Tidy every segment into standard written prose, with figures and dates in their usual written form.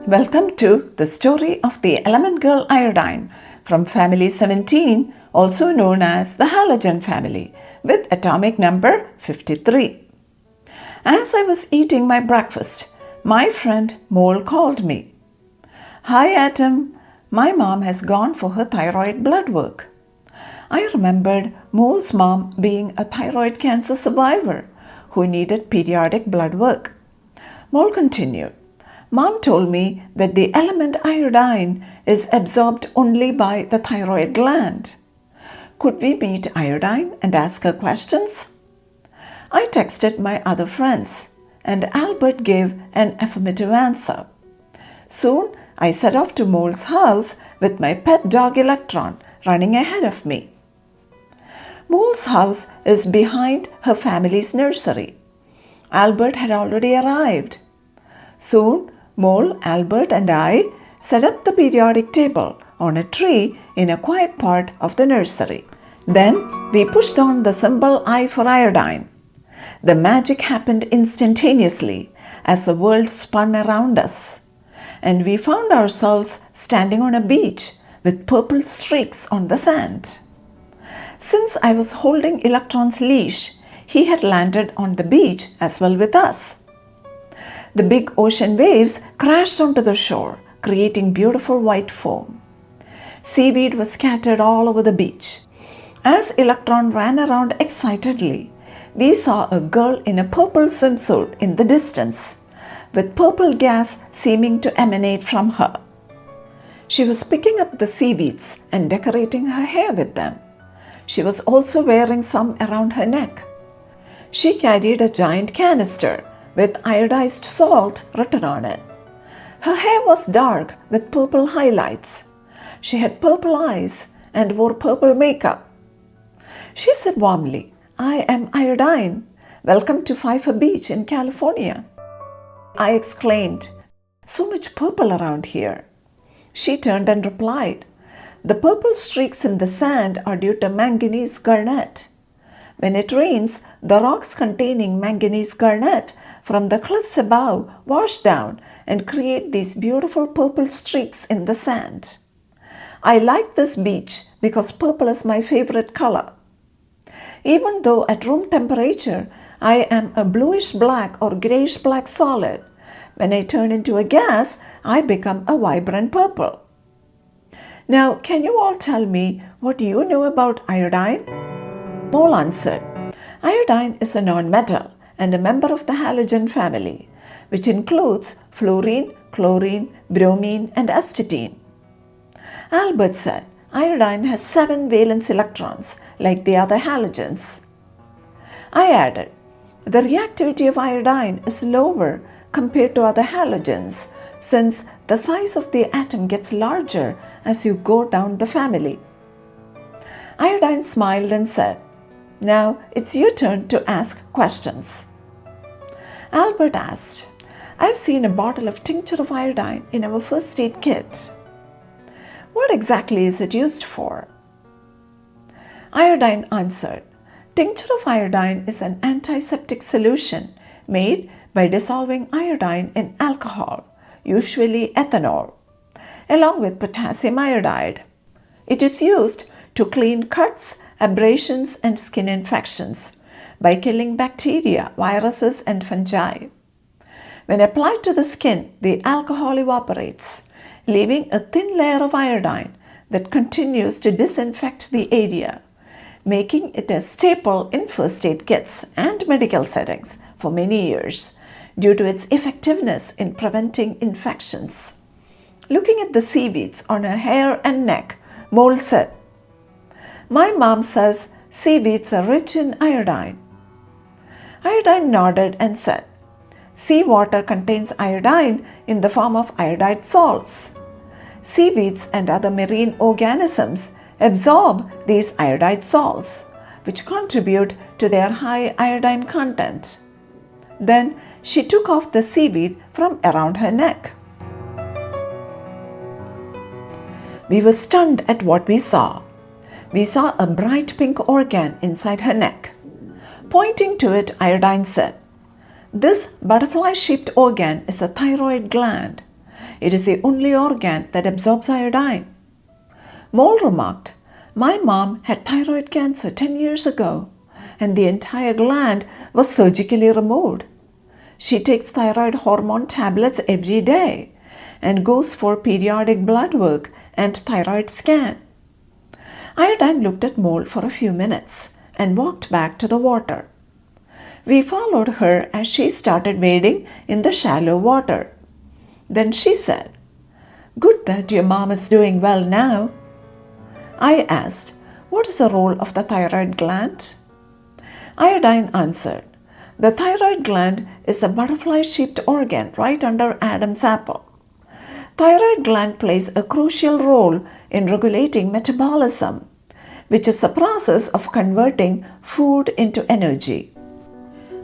Welcome to the story of the element girl Iodine from family 17, also known as the Halogen family, with atomic number 53. As I was eating my breakfast, my friend Mole called me. "Hi Atom, my mom has gone for her thyroid blood work." I remembered Mole's mom being a thyroid cancer survivor who needed periodic blood work. Mole continued, "Mom told me that the element iodine is absorbed only by the thyroid gland. Could we meet Iodine and ask her questions?" I texted my other friends, and Albert gave an affirmative answer. Soon, I set off to Mole's house with my pet dog Electron running ahead of me. Mole's house is behind her family's nursery. Albert had already arrived. Soon, Mole, Albert, and I set up the periodic table on a tree in a quiet part of the nursery. Then we pushed on the symbol I for iodine. The magic happened instantaneously as the world spun around us, and we found ourselves standing on a beach with purple streaks on the sand. Since I was holding Electron's leash, he had landed on the beach as well with us. The big ocean waves crashed onto the shore, creating beautiful white foam. Seaweed was scattered all over the beach. As Electron ran around excitedly, we saw a girl in a purple swimsuit in the distance, with purple gas seeming to emanate from her. She was picking up the seaweeds and decorating her hair with them. She was also wearing some around her neck. She carried a giant canister with iodized salt written on it. Her hair was dark with purple highlights. She had purple eyes and wore purple makeup. She said warmly, "I am Iodine. Welcome to Pfeiffer Beach in California." I exclaimed, "So much purple around here." She turned and replied, "The purple streaks in the sand are due to manganese garnet. When it rains, the rocks containing manganese garnet from the cliffs above wash down and create these beautiful purple streaks in the sand. I like this beach because purple is my favorite color. Even though at room temperature I am a bluish black or grayish black solid, when I turn into a gas, I become a vibrant purple. Now, can you all tell me what you know about iodine?" Mole answered, "Iodine is a non-metal and a member of the halogen family, which includes fluorine, chlorine, bromine, and astatine." Albert said, "Iodine has 7 valence electrons, like the other halogens." I added, "The reactivity of iodine is lower compared to other halogens, since the size of the atom gets larger as you go down the family." Iodine smiled and said, "Now it's your turn to ask questions." Albert asked, "I've seen a bottle of tincture of iodine in our first aid kit. What exactly is it used for?" Iodine answered, "Tincture of iodine is an antiseptic solution made by dissolving iodine in alcohol, usually ethanol, along with potassium iodide. It is used to clean cuts, abrasions, and skin infections by killing bacteria, viruses, and fungi. When applied to the skin, the alcohol evaporates, leaving a thin layer of iodine that continues to disinfect the area, making it a staple in first aid kits and medical settings for many years due to its effectiveness in preventing infections." Looking at the seaweeds on her hair and neck, Mole said, "My mom says seaweeds are rich in iodine." Iodine nodded and said, "Seawater contains iodine in the form of iodide salts. Seaweeds and other marine organisms absorb these iodide salts, which contribute to their high iodine content." Then she took off the seaweed from around her neck. We were stunned at what we saw. We saw a bright pink organ inside her neck. Pointing to it, Iodine said, "This butterfly-shaped organ is a thyroid gland. It is the only organ that absorbs iodine. Mole remarked, "My mom had thyroid cancer 10 years ago, and the entire gland was surgically removed. She takes thyroid hormone tablets every day and goes for periodic blood work and thyroid scan." Iodine looked at Mole for a few minutes and walked back to the water. We followed her as she started wading in the shallow water. Then she said, "Good that your mom is doing well now." I asked, "What is the role of the thyroid gland?" Iodine answered, "The thyroid gland is the butterfly-shaped organ right under Adam's apple. Thyroid gland plays a crucial role in regulating metabolism, which is the process of converting food into energy.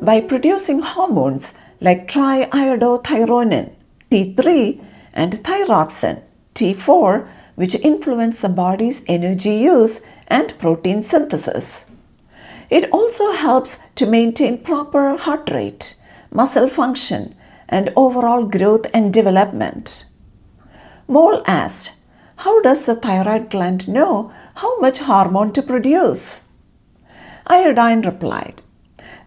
By producing hormones like triiodothyronin, T3, and thyroxine, T4, which influence the body's energy use and protein synthesis. It also helps to maintain proper heart rate, muscle function, and overall growth and development." Mole asked, "How does the thyroid gland know how much hormone to produce?" Iodine replied,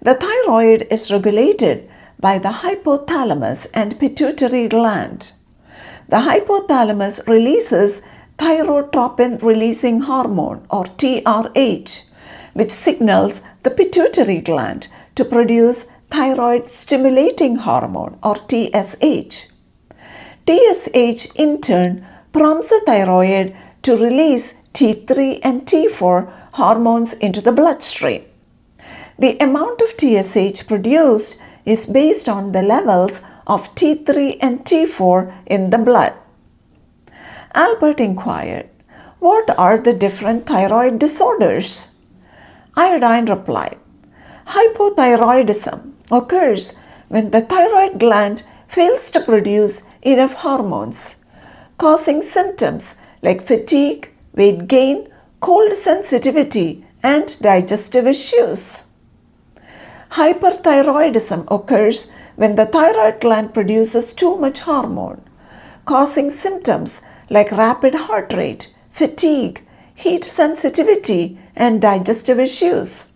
"The thyroid is regulated by the hypothalamus and pituitary gland. The hypothalamus releases thyrotropin releasing hormone or TRH, which signals the pituitary gland to produce thyroid stimulating hormone or TSH. TSH in turn prompts the thyroid to release T3 and T4 hormones into the bloodstream. The amount of TSH produced is based on the levels of T3 and T4 in the blood." Albert inquired, "What are the different thyroid disorders?" Iodine replied, "Hypothyroidism occurs when the thyroid gland fails to produce enough hormones, causing symptoms like fatigue, weight gain, cold sensitivity, and digestive issues. Hyperthyroidism occurs when the thyroid gland produces too much hormone, causing symptoms like rapid heart rate, fatigue, heat sensitivity, and digestive issues.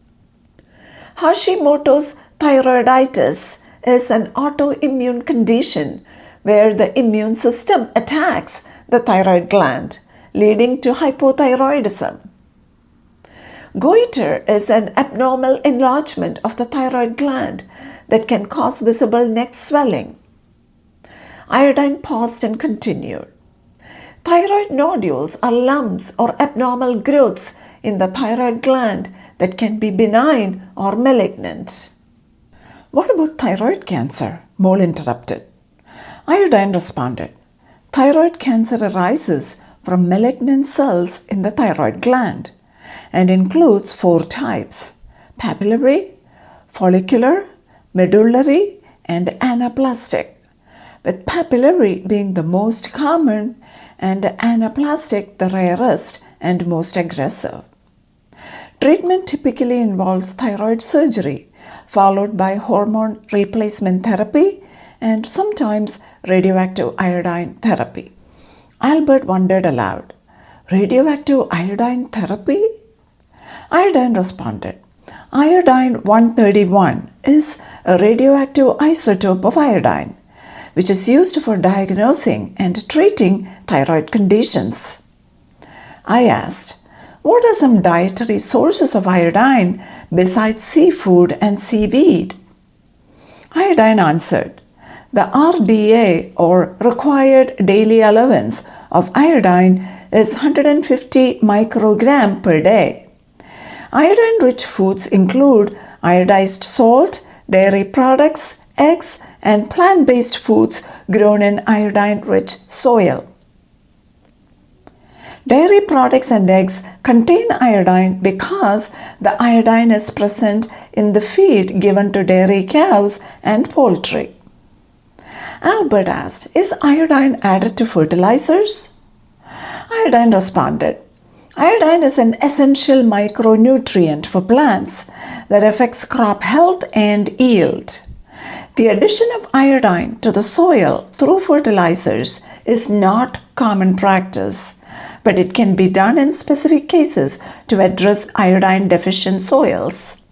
Hashimoto's thyroiditis is an autoimmune condition where the immune system attacks the thyroid gland, leading to hypothyroidism. Goiter is an abnormal enlargement of the thyroid gland that can cause visible neck swelling." Iodine paused and continued, "Thyroid nodules are lumps or abnormal growths in the thyroid gland that can be benign or malignant." "What about thyroid cancer?" Mole interrupted. Iodine responded, "Thyroid cancer arises from malignant cells in the thyroid gland and includes 4 types: papillary, follicular, medullary, and anaplastic, with papillary being the most common and anaplastic the rarest and most aggressive. Treatment typically involves thyroid surgery, followed by hormone replacement therapy and sometimes radioactive iodine therapy." Albert wondered aloud, "Radioactive iodine therapy?" Iodine responded, "Iodine-131 is a radioactive isotope of iodine, which is used for diagnosing and treating thyroid conditions." I asked, "What are some dietary sources of iodine besides seafood and seaweed?" Iodine answered, "The RDA, or required daily allowance of iodine, is 150 microgram per day. Iodine-rich foods include iodized salt, dairy products, eggs, and plant-based foods grown in iodine-rich soil. Dairy products and eggs contain iodine because the iodine is present in the feed given to dairy cows and poultry." Albert asked, "Is iodine added to fertilizers?" Iodine responded, "Iodine is an essential micronutrient for plants that affects crop health and yield. The addition of iodine to the soil through fertilizers is not common practice, but it can be done in specific cases to address iodine deficient soils.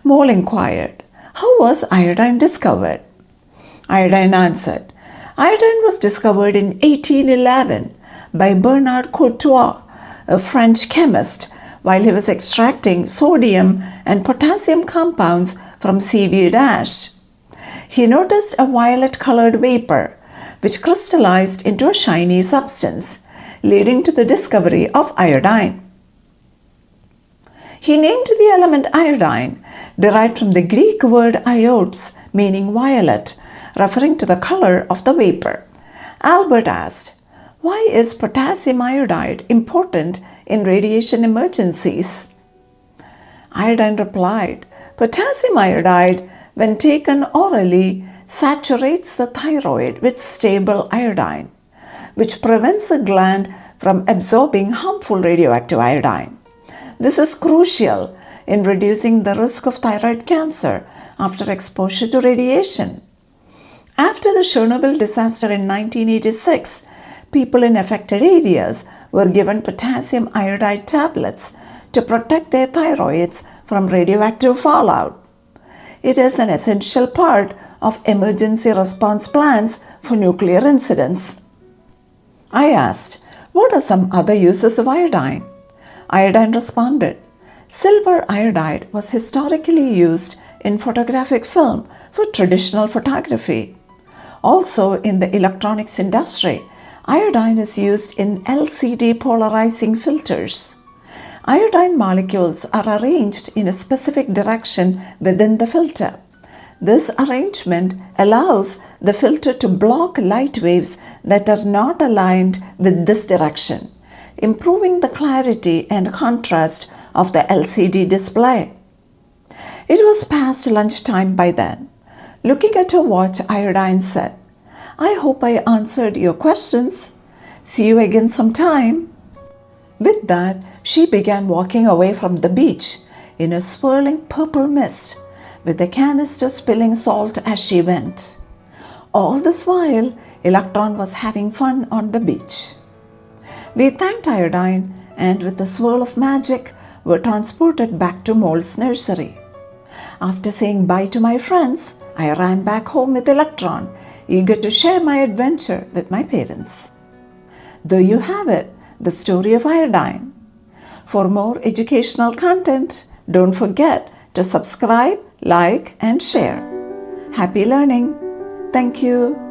Mole inquired, "How was iodine discovered?" Iodine answered, "Iodine was discovered in 1811 by Bernard Courtois, a French chemist, while he was extracting sodium and potassium compounds from seaweed ash. He noticed a violet-colored vapor, which crystallized into a shiny substance, leading to the discovery of iodine. He named the element iodine, derived from the Greek word iodes, meaning violet, referring to the color of the vapor." Albert asked, "Why is potassium iodide important in radiation emergencies?" Iodine replied, "Potassium iodide, when taken orally, saturates the thyroid with stable iodine, which prevents the gland from absorbing harmful radioactive iodine. This is crucial in reducing the risk of thyroid cancer after exposure to radiation." After the Chernobyl disaster in 1986, people in affected areas were given potassium iodide tablets to protect their thyroids from radioactive fallout. It is an essential part of emergency response plans for nuclear incidents. I asked, "What are some other uses of iodine?" Iodine responded, "Silver iodide was historically used in photographic film for traditional photography. Also, in the electronics industry, iodine is used in LCD polarizing filters. Iodine molecules are arranged in a specific direction within the filter. This arrangement allows the filter to block light waves that are not aligned with this direction, improving the clarity and contrast of the LCD display." It was past lunchtime by then. Looking at her watch, Iodine said, "I hope I answered your questions. See you again sometime." With that, she began walking away from the beach in a swirling purple mist, with the canister spilling salt as she went. All this while, Electron was having fun on the beach. We thanked Iodine, and with a swirl of magic, were transported back to Mole's nursery. After saying bye to my friends, I ran back home with Electron, eager to share my adventure with my parents. There you have it, the story of iodine. For more educational content, don't forget to subscribe, like, and share. Happy learning! Thank you.